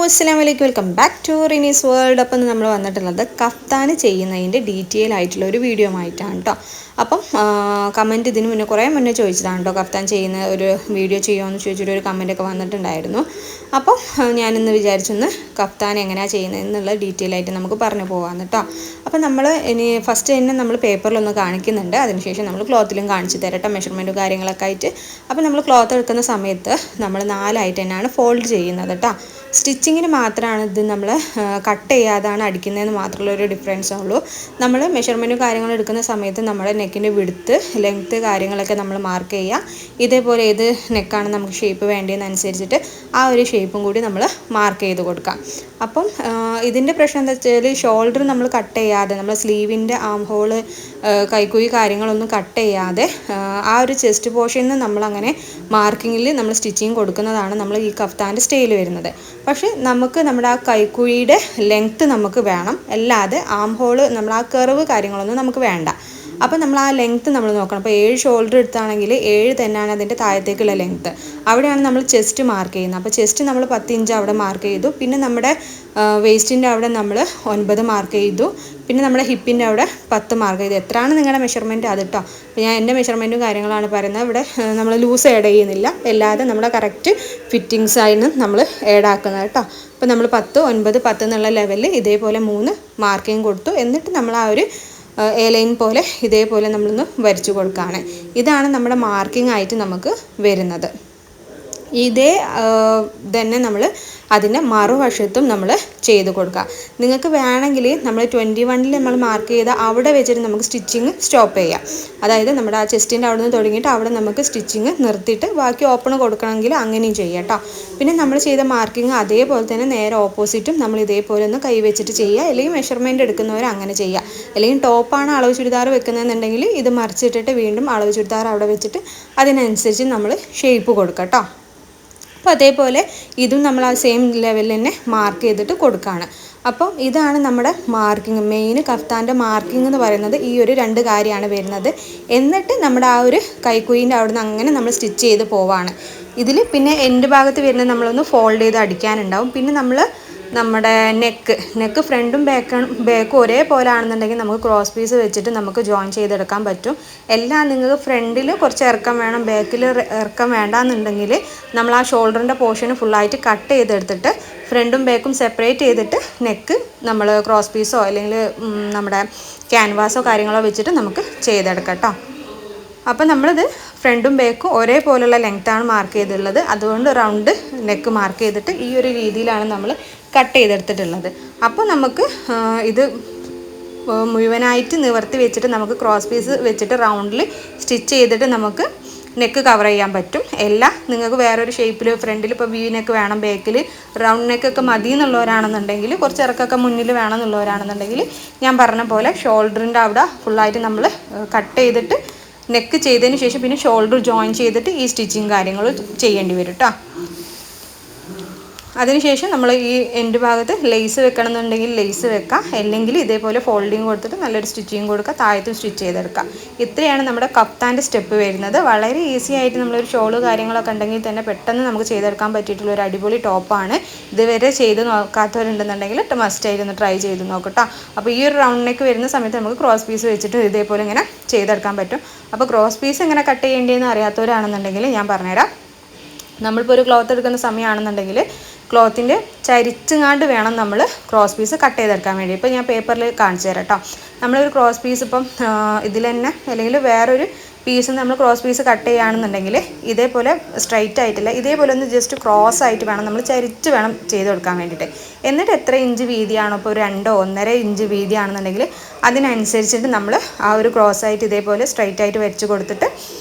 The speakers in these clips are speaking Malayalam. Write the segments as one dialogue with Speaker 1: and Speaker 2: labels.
Speaker 1: അസ്സലാമലൈക്കും, welcome back to Rini's world. അപ്പം നമ്മൾ വന്നിട്ടുള്ളത് കഫ്താൻ ചെയ്യുന്നതിൻ്റെ ഡീറ്റെയിൽ ആയിട്ടുള്ള ഒരു വീഡിയോ ആയിട്ടാണ് കേട്ടോ. അപ്പം കമൻറ്റ് ഇതിന് മുന്നേ കുറേ മുന്നേ ചോദിച്ചതാണ് കേട്ടോ, കഫ്താൻ ചെയ്യുന്ന ഒരു വീഡിയോ ചെയ്യുമോ ചോദിച്ചിട്ട് ഒരു കമൻറ്റൊക്കെ വന്നിട്ടുണ്ടായിരുന്നു. അപ്പം ഞാനിന്ന് വിചാരിച്ചൊന്ന് കഫ്താൻ എങ്ങനെയാണ് ചെയ്യുന്നത് എന്നുള്ള ഡീറ്റെയിൽ ആയിട്ട് നമുക്ക് പറഞ്ഞു പോകാമെന്ന് കേട്ടോ. അപ്പം നമ്മൾ ഇനി ഫസ്റ്റ് തന്നെ നമ്മൾ പേപ്പറിലൊന്ന് കാണിക്കുന്നുണ്ട്, അതിനുശേഷം നമ്മൾ ക്ലോത്തിലും കാണിച്ച് തരട്ടെ മെഷർമെൻറ്റും കാര്യങ്ങളൊക്കെ ആയിട്ട്. അപ്പം നമ്മൾ ക്ലോത്ത് എടുക്കുന്ന സമയത്ത് നമ്മൾ 4 തന്നെയാണ് ഫോൾഡ് ചെയ്യുന്നത് കേട്ടോ. സ്റ്റിച്ചിങ്ങിന് മാത്രമാണ് ഇത് നമ്മൾ കട്ട് ചെയ്യാതാണ് അടിക്കുന്നതെന്ന് മാത്രമുള്ള ഒരു ഡിഫറൻസ് ഉള്ളൂ. നമ്മൾ മെഷർമെൻറ്റും കാര്യങ്ങളും എടുക്കുന്ന സമയത്ത് നമ്മുടെ നെക്കിൻ്റെ വിഡ്ത്ത് ലെങ്ത്ത് കാര്യങ്ങളൊക്കെ നമ്മൾ മാർക്ക് ചെയ്യുക. ഇതേപോലെ ഏത് നെക്കാണ് നമുക്ക് ഷേപ്പ് വേണ്ടതെന്നനുസരിച്ചിട്ട് ആ ഒരു ഷേപ്പും കൂടി നമ്മൾ മാർക്ക് ചെയ്ത് കൊടുക്കാം. അപ്പം ഇതിൻ്റെ പ്രശ്നം എന്താ വെച്ചാൽ, ഷോൾഡർ നമ്മൾ കട്ട് ചെയ്യാതെ, നമ്മൾ സ്ലീവിൻ്റെ ആം ഹോള് കൈക്കുഴി കാര്യങ്ങളൊന്നും കട്ട് ചെയ്യാതെ ആ ഒരു ചെസ്റ്റ് പോർഷനിൽ നമ്മളങ്ങനെ മാർക്കിങ്ങിൽ നമ്മൾ സ്റ്റിച്ചിങ് കൊടുക്കുന്നതാണ് നമ്മൾ ഈ കഫ്താൻ്റെ സ്റ്റൈൽ വരുന്നത്. പക്ഷേ നമുക്ക് നമ്മുടെ ആ കൈക്കുഴിയുടെ ലെങ്ത്ത് നമുക്ക് വേണം, അല്ലാതെ ആം ഹോള് നമ്മൾ ആ കർവ് കാര്യങ്ങളൊന്നും നമുക്ക് വേണ്ട. അപ്പോൾ നമ്മൾ ആ ലെങ്ത്ത് നമ്മൾ നോക്കണം. അപ്പോൾ 7 ഷോൾഡർ എടുത്താണെങ്കിൽ 7 തന്നെയാണ് അതിൻ്റെ താഴത്തേക്കുള്ള ലെങ്ത്ത്. അവിടെയാണ് നമ്മൾ ചെസ്റ്റ് മാർക്ക് ചെയ്യുന്നത്. അപ്പോൾ ചെസ്റ്റ് നമ്മൾ 10 ഇഞ്ച് അവിടെ മാർക്ക് ചെയ്തു. പിന്നെ നമ്മുടെ വേസ്റ്റിൻ്റെ അവിടെ നമ്മൾ 9 മാർക്ക് ചെയ്തു. പിന്നെ നമ്മുടെ ഹിപ്പിൻ്റെ അവിടെ 10 മാർക്ക് ചെയ്തു. എത്രയാണ് നിങ്ങളുടെ മെഷർമെൻറ്റ് അത് കേട്ടോ. അപ്പോൾ ഞാൻ എൻ്റെ മെഷർമെൻറ്റും കാര്യങ്ങളാണ് പറയുന്നത്. ഇവിടെ നമ്മൾ ലൂസ് ആഡ് ചെയ്യുന്നില്ല, അല്ലാതെ നമ്മുടെ കറക്റ്റ് ഫിറ്റിങ്സ് ആയിരുന്നു നമ്മൾ ആഡ് ആക്കുന്നത് കേട്ടോ. അപ്പോൾ നമ്മൾ 10, 9, 10 എന്നുള്ള ലെവലിൽ ഇതേപോലെ 3 മാർക്കിങ് കൊടുത്തു. എന്നിട്ട് നമ്മൾ ആ ഒരു എ ലൈൻ പോലെ ഇതേപോലെ നമ്മളൊന്ന് വരച്ചു കൊടുക്കുകയാണ്. ഇതാണ് നമ്മുടെ മാർക്കിംഗ് ആയിട്ട് നമുക്ക് വരുന്നത്. ഇതേ തന്നെ നമ്മൾ അതിൻ്റെ മറുവശത്തും നമ്മൾ ചെയ്ത് കൊടുക്കുക. നിങ്ങൾക്ക് വേണമെങ്കിൽ നമ്മൾ 21 നമ്മൾ മാർക്ക് ചെയ്ത അവിടെ വെച്ചിട്ട് നമുക്ക് സ്റ്റിച്ചിങ് സ്റ്റോപ്പ് ചെയ്യാം. അതായത് നമ്മുടെ ആ ചെസ്റ്റിൻ്റെ അവിടെ നിന്ന് തുടങ്ങിയിട്ട് അവിടെ നമുക്ക് സ്റ്റിച്ചിങ് നിർത്തിയിട്ട് ബാക്കി ഓപ്പൺ കൊടുക്കണമെങ്കിൽ അങ്ങനെയും ചെയ്യാം കേട്ടോ. പിന്നെ നമ്മൾ ചെയ്ത മാർക്കിങ് അതേപോലെ തന്നെ നേരെ ഓപ്പോസിറ്റും നമ്മൾ ഇതേപോലെ ഒന്ന് കൈ വെച്ചിട്ട് ചെയ്യുക. അല്ലെങ്കിൽ മെഷർമെൻറ്റ് എടുക്കുന്നവർ അങ്ങനെ ചെയ്യുക. അല്ലെങ്കിൽ ടോപ്പാണ് അളവ് ചുരിദാർ വെക്കുന്നതെന്നുണ്ടെങ്കിൽ ഇത് മറിച്ചിട്ടിട്ട് വീണ്ടും അളവ് ചുരിദാർ അവിടെ വെച്ചിട്ട് അതിനനുസരിച്ച് നമ്മൾ ഷേപ്പ് കൊടുക്കുക കേട്ടോ. അപ്പോൾ അതേപോലെ ഇതും നമ്മൾ ആ സെയിം ലെവലിൽ തന്നെ മാർക്ക് ചെയ്തിട്ട് കൊടുക്കുകയാണ്. അപ്പം ഇതാണ് നമ്മുടെ മാർക്കിങ്. മെയിൻ കഫ്താൻ്റെ മാർക്കിംഗ് എന്ന് പറയുന്നത് ഈ ഒരു 2 കാര്യമാണ് വരുന്നത്. എന്നിട്ട് നമ്മുടെ ആ ഒരു കൈക്കുയിൻ്റെ അവിടെ നിന്ന് അങ്ങനെ നമ്മൾ സ്റ്റിച്ച് ചെയ്ത് പോവാണ്. ഇതിൽ പിന്നെ എൻഡ് ഭാഗത്ത് വരുന്നത് നമ്മളൊന്ന് ഫോൾഡ് ചെയ്ത് അടിക്കാനുണ്ടാവും. പിന്നെ നമ്മൾ നമ്മുടെ നെക്ക് ഫ്രണ്ടും ബാക്കും ഒരേപോലെ ആണെന്നുണ്ടെങ്കിൽ നമുക്ക് ക്രോസ് പീസ് വെച്ചിട്ട് നമുക്ക് ജോയിൻ ചെയ്തെടുക്കാൻ പറ്റും. എല്ലാം നിങ്ങൾക്ക് ഫ്രണ്ടിൽ കുറച്ച് ഇറക്കം വേണം, ബാക്കിൽ ഇറക്കം വേണ്ടാന്നുണ്ടെങ്കിൽ നമ്മൾ ആ ഷോൾഡറിൻ്റെ പോർഷന് ഫുള്ളായിട്ട് കട്ട് ചെയ്തെടുത്തിട്ട് ഫ്രണ്ടും ബാക്കും സെപ്പറേറ്റ് ചെയ്തിട്ട് നെക്ക് നമ്മൾ ക്രോസ് പീസോ അല്ലെങ്കിൽ നമ്മുടെ ക്യാൻവാസോ കാര്യങ്ങളോ വെച്ചിട്ട് നമുക്ക് ചെയ്തെടുക്കാം കേട്ടോ. അപ്പോൾ നമ്മളിത് ഫ്രണ്ടും ബാക്കും ഒരേപോലുള്ള ലെങ്ത്താണ് മാർക്ക് ചെയ്തിട്ടുള്ളത്. അതുകൊണ്ട് റൗണ്ട് നെക്ക് മാർക്ക് ചെയ്തിട്ട് ഈ ഒരു രീതിയിലാണ് നമ്മൾ കട്ട് ചെയ്തെടുത്തിട്ടുള്ളത്. അപ്പോൾ നമുക്ക് ഇത് മുഴുവനായിട്ട് നിവർത്തി വെച്ചിട്ട് നമുക്ക് ക്രോസ് പീസ് വെച്ചിട്ട് റൗണ്ടിൽ സ്റ്റിച്ച് ചെയ്തിട്ട് നമുക്ക് നെക്ക് കവർ ചെയ്യാൻ പറ്റും. എല്ലാം നിങ്ങൾക്ക് വേറൊരു ഷേപ്പിൽ ഫ്രണ്ടിൽ ഇപ്പോൾ വി നെക്ക് വേണം, ബാക്കിൽ റൗണ്ട് നെക്കൊക്കെ മതി എന്നുള്ളവരാണെന്നുണ്ടെങ്കിൽ, കുറച്ച് ഇറക്കൊക്കെ മുന്നിൽ വേണം എന്നുള്ളവരാണെന്നുണ്ടെങ്കിൽ ഞാൻ പറഞ്ഞ പോലെ ഷോൾഡറിൻ്റെ അവിടെ ഫുള്ളായിട്ട് നമ്മൾ കട്ട് ചെയ്തിട്ട് നെക്ക് ചെയ്തതിന് ശേഷം പിന്നെ ഷോൾഡർ ജോയിൻ ചെയ്തിട്ട് ഈ സ്റ്റിച്ചിങ് കാര്യങ്ങൾ ചെയ്യേണ്ടി വരും കേട്ടോ. അതിനുശേഷം നമ്മൾ ഈ എൻഡ് ഭാഗത്ത് ലേസ് വെക്കണം എന്നുണ്ടെങ്കിൽ ലേസ് വെക്കാം, അല്ലെങ്കിൽ ഇതേപോലെ ഫോൾഡിങ് കൊടുത്തിട്ട് നല്ലൊരു സ്റ്റിച്ചിങ് കൊടുക്കുക, താഴത്തും സ്റ്റിച്ച് ചെയ്തെടുക്കാം. ഇത്രയാണ് നമ്മുടെ കഫ്താൻ്റെ സ്റ്റെപ്പ് വരുന്നത്. വളരെ ഈസി ആയിട്ട് നമ്മളൊരു ഷോള് കാര്യങ്ങളൊക്കെ ഉണ്ടെങ്കിൽ തന്നെ പെട്ടെന്ന് നമുക്ക് ചെയ്തെടുക്കാൻ പറ്റിയിട്ടുള്ള ഒരു അടിപൊളി ടോപ്പാണ്. ഇതുവരെ ചെയ്ത് നോക്കാത്തവരുണ്ടെന്നുണ്ടെങ്കിൽ മസ്റ്റായിട്ട് ഒന്ന് ട്രൈ ചെയ്ത് നോക്കട്ടോ. അപ്പോൾ ഈ ഒരു റൗണ്ട് നെക്ക് വരുന്ന സമയത്ത് നമുക്ക് ക്രോസ് പീസ് വെച്ചിട്ട് ഇതേപോലെ ഇങ്ങനെ ചെയ്തെടുക്കാൻ പറ്റും. അപ്പോൾ ക്രോസ് പീസ് എങ്ങനെ കട്ട് ചെയ്യേണ്ടതെന്ന് അറിയാത്തവരാണെന്നുണ്ടെങ്കിൽ ഞാൻ പറഞ്ഞുതരാം. നമ്മളിപ്പോൾ ഒരു ക്ലോത്ത് എടുക്കുന്ന സമയമാണെന്നുണ്ടെങ്കിൽ ക്ലോത്തിൻ്റെ ചരിച്ചങ്ങാണ്ട് വേണം നമ്മൾ ക്രോസ് പീസ് കട്ട് ചെയ്തെടുക്കാൻ വേണ്ടി. ഇപ്പോൾ ഞാൻ പേപ്പറിൽ കാണിച്ചു തരാം കേട്ടോ. നമ്മളൊരു ക്രോസ് പീസ് ഇപ്പം ഇതിൽ തന്നെ അല്ലെങ്കിൽ വേറൊരു പീസ് നമ്മൾ ക്രോസ് പീസ് കട്ട് ചെയ്യുകയാണെന്നുണ്ടെങ്കിൽ ഇതേപോലെ സ്ട്രൈറ്റ് ആയിട്ടില്ല, ഇതേപോലെ ഒന്ന് ജസ്റ്റ് ക്രോസ് ആയിട്ട് വേണം നമ്മൾ ചരിച്ച് വേണം ചെയ്ത് കൊടുക്കാൻ വേണ്ടിയിട്ട്. എന്നിട്ട് എത്ര ഇഞ്ച് വീതിയാണോ, ഇപ്പോൾ ഒരു 2 1.5 ഇഞ്ച് വീതിയാണെന്നുണ്ടെങ്കിൽ അതിനനുസരിച്ചിട്ട് നമ്മൾ ആ ഒരു ക്രോസ് ആയിട്ട് ഇതേപോലെ സ്ട്രൈറ്റ് ആയിട്ട് വരച്ച് കൊടുത്തിട്ട്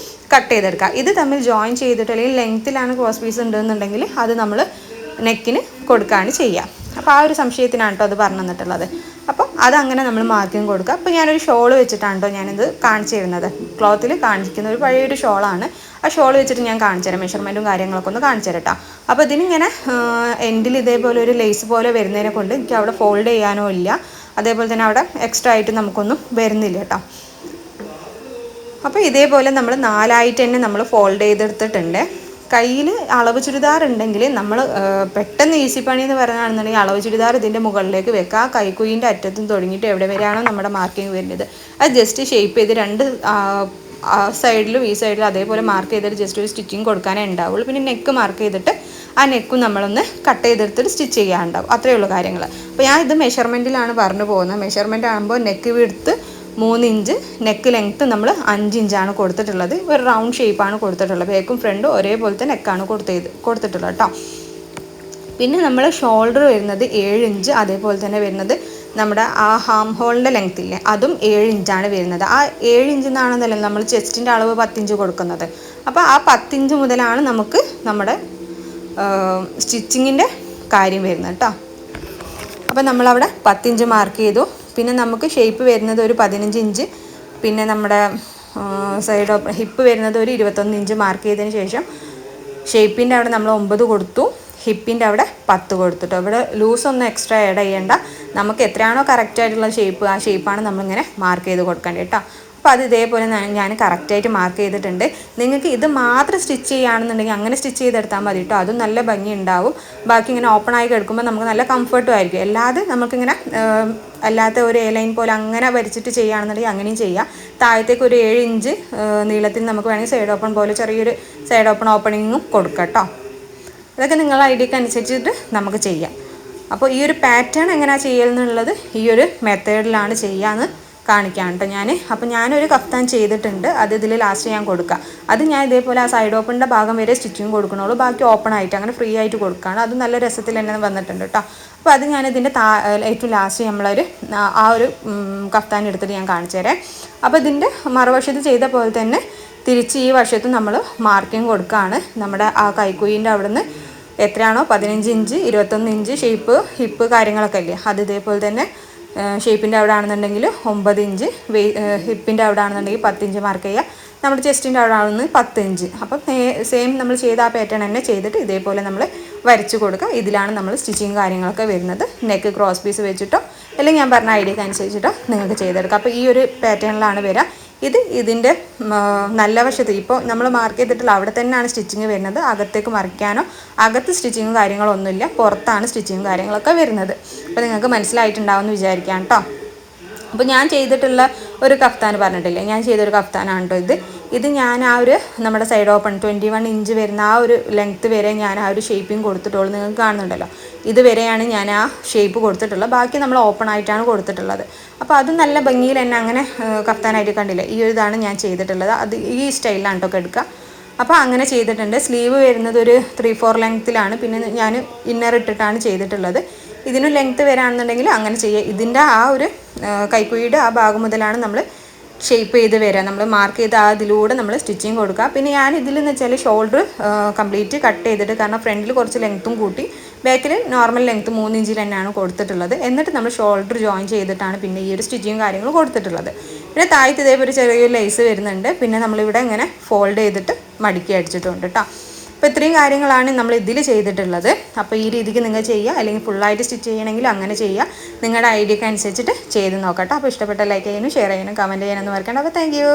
Speaker 1: കട്ട് ചെയ്തെടുക്കുക. ഇത് തമ്മിൽ ജോയിൻ ചെയ്തിട്ട് അല്ലെങ്കിൽ ലെങ്ത്തിലാണ് ക്രോസ് പീസ് ഉണ്ടെന്നുണ്ടെങ്കിൽ അത് നമ്മൾ നെക്കിന് കൊടുക്കുകയാണ് ചെയ്യുക. അപ്പോൾ ആ ഒരു സംശയത്തിനാണ് കേട്ടോ അത് പറഞ്ഞു തന്നിട്ടുള്ളത്. അപ്പോൾ അതങ്ങനെ നമ്മൾ മാർക്കിങ് കൊടുക്കുക. അപ്പോൾ ഞാനൊരു ഷോള് വെച്ചിട്ടാണ് കേട്ടോ ഞാനിത് കാണിച്ചു തരുന്നത്. ക്ലോത്തിൽ കാണിക്കുന്ന ഒരു പഴയൊരു ഷോളാണ്. ആ ഷോൾ വെച്ചിട്ട് ഞാൻ കാണിച്ചു തരാം, മെഷർമെൻറ്റും കാര്യങ്ങളൊക്കെ ഒന്ന് കാണിച്ചു തരാം കേട്ടോ. അപ്പോൾ ഇതിനിങ്ങനെ എൻഡിൽ ഇതേപോലെ ഒരു ലേസ് പോലെ വരുന്നതിനെ കൊണ്ട് എനിക്ക് അവിടെ ഫോൾഡ് ചെയ്യാനോ ഇല്ല, അതേപോലെ തന്നെ അവിടെ എക്സ്ട്രാ ആയിട്ട് നമുക്കൊന്നും വരുന്നില്ല കേട്ടോ. അപ്പോൾ ഇതേപോലെ നമ്മൾ 4 തന്നെ നമ്മൾ ഫോൾഡ് ചെയ്തെടുത്തിട്ടുണ്ട്. കയ്യിൽ അളവ് ചുരിദാർ ഉണ്ടെങ്കിൽ നമ്മൾ പെട്ടെന്ന് ഈസി പണി എന്ന് പറയുകയാണെന്നുണ്ടെങ്കിൽ അളവ് ചുരിദാർ ഇതിൻ്റെ മുകളിലേക്ക് വെക്കുക. ആ കൈക്കുയിൻ്റെ അറ്റത്തും തുടങ്ങിയിട്ട് എവിടെ വരെയാണോ നമ്മുടെ മാർക്കിങ് വരുന്നത് അത് ജസ്റ്റ് ഷേപ്പ് ചെയ്ത് രണ്ട് സൈഡിലും ഈ സൈഡിലും അതേപോലെ മാർക്ക് ചെയ്തിട്ട് ജസ്റ്റ് ഒരു സ്റ്റിച്ചിങ് കൊടുക്കാനേ ഉണ്ടാവുള്ളൂ. പിന്നെ നെക്ക് മാർക്ക് ചെയ്തിട്ട് ആ നെക്കും നമ്മളൊന്ന് കട്ട് ചെയ്തെടുത്തിട്ട് സ്റ്റിച്ച് ചെയ്യാനുണ്ടാവും. അത്രയേ ഉള്ളൂ കാര്യങ്ങൾ. അപ്പോൾ ഞാൻ ഇത് മെഷർമെൻറ്റിലാണ് പറഞ്ഞു പോകുന്നത്. മെഷർമെൻറ്റ് ആകുമ്പോൾ neck width 3 inch, neck length നമ്മൾ 5 ഇഞ്ചാണ് കൊടുത്തിട്ടുള്ളത്. ഒരു റൗണ്ട് ഷേപ്പാണ് കൊടുത്തിട്ടുള്ളത്. ബേക്കും ഫ്രണ്ടും ഒരേപോലത്തെ നെക്കാണ് കൊടുത്തിട്ടുള്ളത് കേട്ടോ. പിന്നെ നമ്മൾ ഷോൾഡർ വരുന്നത് 7 ഇഞ്ച്, അതേപോലെ തന്നെ വരുന്നത് നമ്മുടെ ആ ഹാം ഹോളിൻ്റെ ലെങ്ത്ത് ഇല്ലേ അതും 7 ഇഞ്ചാണ് വരുന്നത്. ആ 7 ഇഞ്ച് എന്നാണെന്നല്ലോ നമ്മൾ ചെസ്റ്റിൻ്റെ അളവ് 10 ഇഞ്ച് കൊടുക്കുന്നത്. അപ്പോൾ ആ 10 ഇഞ്ച് മുതലാണ് നമുക്ക് നമ്മുടെ സ്റ്റിച്ചിങ്ങിൻ്റെ കാര്യം വരുന്നത് കേട്ടോ. അപ്പോൾ നമ്മളവിടെ 10 ഇഞ്ച് മാർക്ക് ചെയ്തു. പിന്നെ നമുക്ക് ഷേപ്പ് വരുന്നത് ഒരു 15 ഇഞ്ച്, പിന്നെ നമ്മുടെ സൈഡ് ഹിപ്പ് വരുന്നത് ഒരു 21 ഇഞ്ച് മാർക്ക് ചെയ്തതിന് ശേഷം ഷേപ്പിൻ്റെ അവിടെ നമ്മൾ 9 കൊടുത്തു, ഹിപ്പിൻ്റെ അവിടെ 10 കൊടുത്തിട്ടോ. ഇവിടെ ലൂസൊന്നും എക്സ്ട്രാ ആഡ് ചെയ്യേണ്ട. നമുക്ക് എത്രയാണോ കറക്റ്റായിട്ടുള്ള ഷേപ്പ് ആ ഷേപ്പാണ് നമ്മളിങ്ങനെ മാർക്ക് ചെയ്ത് കൊടുക്കേണ്ടത് കേട്ടോ. അപ്പോൾ അത് ഇതേപോലെ ഞാൻ കറക്റ്റായിട്ട് മാർക്ക് ചെയ്തിട്ടുണ്ട്. നിങ്ങൾക്ക് ഇത് മാത്രം സ്റ്റിച്ച് ചെയ്യുകയാണെന്നുണ്ടെങ്കിൽ അങ്ങനെ സ്റ്റിച്ച് ചെയ്തെടുത്താൽ മതി കേട്ടോ. അതും നല്ല ഭംഗി ഉണ്ടാവും. ബാക്കി ഇങ്ങനെ ഓപ്പൺ ആയി കിടക്കുമ്പോൾ നമുക്ക് നല്ല കംഫർട്ടും ആയിരിക്കും. അല്ലാതെ നമുക്കിങ്ങനെ അല്ലാത്ത ഒരു എ ലൈൻ പോലെ അങ്ങനെ വരച്ചിട്ട് ചെയ്യുകയാണെന്നുണ്ടെങ്കിൽ അങ്ങനെയും ചെയ്യാം. താഴത്തേക്ക് ഒരു 7 ഇഞ്ച് നീളത്തിൽ നമുക്ക് വേണമെങ്കിൽ സൈഡ് ഓപ്പൺ പോലെ ചെറിയൊരു സൈഡ് ഓപ്പണിങ്ങും കൊടുക്കാം കേട്ടോ. ഇതൊക്കെ നിങ്ങളുടെ ഐഡിയക്ക് അനുസരിച്ചിട്ട് നമുക്ക് ചെയ്യാം. അപ്പോൾ ഈ ഒരു പാറ്റേൺ എങ്ങനെയാണ് ചെയ്യലെന്നുള്ളത് ഈ ഒരു മെത്തേഡിലാണ് ചെയ്യാമെന്ന് കാണിക്കാം കേട്ടോ ഞാൻ. അപ്പോൾ ഞാനൊരു കഫ്താൻ ചെയ്തിട്ടുണ്ട്. അത് ഇതിൽ ലാസ്റ്റ് ഞാൻ കൊടുക്കാം. അത് ഞാൻ ഇതേപോലെ ആ സൈഡ് ഓപ്പണിൻ്റെ ഭാഗം വരെ സ്റ്റിച്ചിങ് കൊടുക്കണുള്ളൂ. ബാക്കി ഓപ്പൺ ആയിട്ട് അങ്ങനെ ഫ്രീ ആയിട്ട് കൊടുക്കുകയാണ്. അത് നല്ല രസത്തിൽ തന്നെ വന്നിട്ടുണ്ട് കേട്ടോ. അപ്പോൾ അത് ഞാനിതിൻ്റെ ഏറ്റവും ലാസ്റ്റ് നമ്മളൊരു ആ ഒരു കഫ്താൻ എടുത്തിട്ട് ഞാൻ കാണിച്ചു തരാം. അപ്പോൾ ഇതിൻ്റെ മറുവശത്ത് ചെയ്ത പോലെ തന്നെ തിരിച്ച് ഈ വശത്ത് നമ്മൾ മാർക്കിങ് കൊടുക്കുകയാണ്. നമ്മുടെ ആ കൈക്കുയിൻ്റെ അവിടെ നിന്ന് എത്രയാണോ 15 ഇഞ്ച് 21 ഇഞ്ച് ഷേപ്പ് ഹിപ്പ് കാര്യങ്ങളൊക്കെ ഇല്ലേ അത് ഇതേപോലെ തന്നെ ഷേപ്പിൻ്റെ അവിടെ ആണെന്നുണ്ടെങ്കിൽ 9 ഇഞ്ച്, ഹിപ്പിൻ്റെ അവിടെ ആണെന്നുണ്ടെങ്കിൽ 10 ഇഞ്ച് മാർക്ക് ചെയ്യുക. നമ്മുടെ ചെസ്റ്റിൻ്റെ അവിടെ ആണെന്ന് 10 ഇഞ്ച്. അപ്പം സെയിം നമ്മൾ ചെയ്ത ആ പാറ്റേൺ തന്നെ ചെയ്തിട്ട് ഇതേപോലെ നമ്മൾ വരച്ച് കൊടുക്കുക. ഇതിലാണ് നമ്മൾ സ്റ്റിച്ചിങ് കാര്യങ്ങളൊക്കെ വരുന്നത്. നെക്ക് ക്രോസ് പീസ് വെച്ചിട്ടോ അല്ലെങ്കിൽ ഞാൻ പറഞ്ഞ ഐഡിയക്ക് അനുസരിച്ചിട്ടോ നിങ്ങൾക്ക് ചെയ്തെടുക്കാം. അപ്പോൾ ഈ ഒരു പാറ്റേണിലാണ് വരിക. ഇതിൻ്റെ നല്ല വശത്ത് ഇപ്പോൾ നമ്മൾ മാർക്ക് ചെയ്തിട്ടുള്ള അവിടെ തന്നെയാണ് സ്റ്റിച്ചിങ് വരുന്നത്. അകത്തേക്ക് മറിക്കാനോ അകത്ത് സ്റ്റിച്ചിങ്ങും കാര്യങ്ങളൊന്നുമില്ല, പുറത്താണ് സ്റ്റിച്ചിങ്ങും കാര്യങ്ങളൊക്കെ വരുന്നത്. അപ്പോൾ നിങ്ങൾക്ക് മനസ്സിലായിട്ടുണ്ടാവുമെന്ന് വിചാരിക്കാം കേട്ടോ. അപ്പോൾ ഞാൻ ചെയ്തിട്ടുള്ള ഒരു കഫ്താൻ പറഞ്ഞിട്ടില്ലേ, ഞാൻ ചെയ്തൊരു കഫ്താനാണ് കേട്ടോ ഇത് ഞാൻ ആ ഒരു നമ്മുടെ സൈഡ് ഓപ്പൺ 21 ഇഞ്ച് വരുന്ന ആ ഒരു ലെങ്ത്ത് വരെ ഞാൻ ആ ഒരു ഷേപ്പിങ് കൊടുത്തിട്ടുള്ളൂ. നിങ്ങൾക്ക് കാണുന്നുണ്ടല്ലോ, ഇതുവരെയാണ് ഞാൻ ആ ഷേപ്പ് കൊടുത്തിട്ടുള്ളത്. ബാക്കി നമ്മൾ ഓപ്പൺ ആയിട്ടാണ് കൊടുത്തിട്ടുള്ളത്. അപ്പോൾ അത് നല്ല ഭംഗിയിൽ തന്നെ അങ്ങനെ കഫ്താനായിട്ട് കണ്ടില്ലേ, ഈ ഒരു ഇതാണ് ഞാൻ ചെയ്തിട്ടുള്ളത്. അത് ഈ സ്റ്റൈലിലാണ് കേട്ടോ എടുക്കുക. അപ്പോൾ അങ്ങനെ ചെയ്തിട്ടുണ്ട്. സ്ലീവ് വരുന്നത് ഒരു 3/4 ലെങ്ത്തിലാണ്. പിന്നെ ഞാൻ ഇന്നർ ഇട്ടിട്ടാണ് ചെയ്തിട്ടുള്ളത്. ഇതിന് ലെങ്ത്ത് വരാണെന്നുണ്ടെങ്കിൽ അങ്ങനെ ചെയ്യുക. ഇതിൻ്റെ ആ ഒരു കൈക്കുഴിയുടെ ആ ഭാഗം മുതലാണ് നമ്മൾ ഷേപ്പ് ചെയ്ത് വരിക. നമ്മൾ മാർക്ക് ചെയ്ത് അതിലൂടെ നമ്മൾ സ്റ്റിച്ചിങ് കൊടുക്കുക. പിന്നെ ഞാൻ ഇതിലെന്ന് വെച്ചാൽ ഷോൾഡർ കംപ്ലീറ്റ് കട്ട് ചെയ്തിട്ട്, കാരണം ഫ്രണ്ടിൽ കുറച്ച് ലെങ്ത്തും കൂട്ടി ബാക്കിൽ നോർമൽ ലെങ്ത്ത് 3 ഇഞ്ചിൽ തന്നെയാണ് കൊടുത്തിട്ടുള്ളത്. എന്നിട്ട് നമ്മൾ ഷോൾഡർ ജോയിൻ ചെയ്തിട്ടാണ് പിന്നെ ഈ ഒരു സ്റ്റിച്ചിങ് കാര്യങ്ങൾ കൊടുത്തിട്ടുള്ളത്. പിന്നെ താഴത്ത് ഇതേപോലെ ചെറിയൊരു ലേസ് വരുന്നുണ്ട്. പിന്നെ നമ്മളിവിടെ ഇങ്ങനെ ഫോൾഡ് ചെയ്തിട്ട് മടക്കി അടിച്ചിട്ടുണ്ട് കേട്ടോ. അപ്പോൾ ഇത്രയും കാര്യങ്ങളാണ് നമ്മൾ ഇതിൽ ചെയ്തിട്ടുള്ളത്. അപ്പോൾ ഈ രീതിക്ക് നിങ്ങൾ ചെയ്യുക, അല്ലെങ്കിൽ ഫുള്ളായിട്ട് സ്റ്റിച്ച് ചെയ്യണമെങ്കിൽ അങ്ങനെ ചെയ്യുക. നിങ്ങളുടെ ഐഡിയക്ക് അനുസരിച്ചിട്ട് ചെയ്ത് നോക്കട്ടെ. അപ്പോൾ ഇഷ്ടപ്പെട്ട ലൈക്ക് ചെയ്യാനും ഷെയർ ചെയ്യാനും കമൻറ്റ് ചെയ്യാനൊന്നും മറക്കണ്ട. അപ്പോൾ താങ്ക് യു.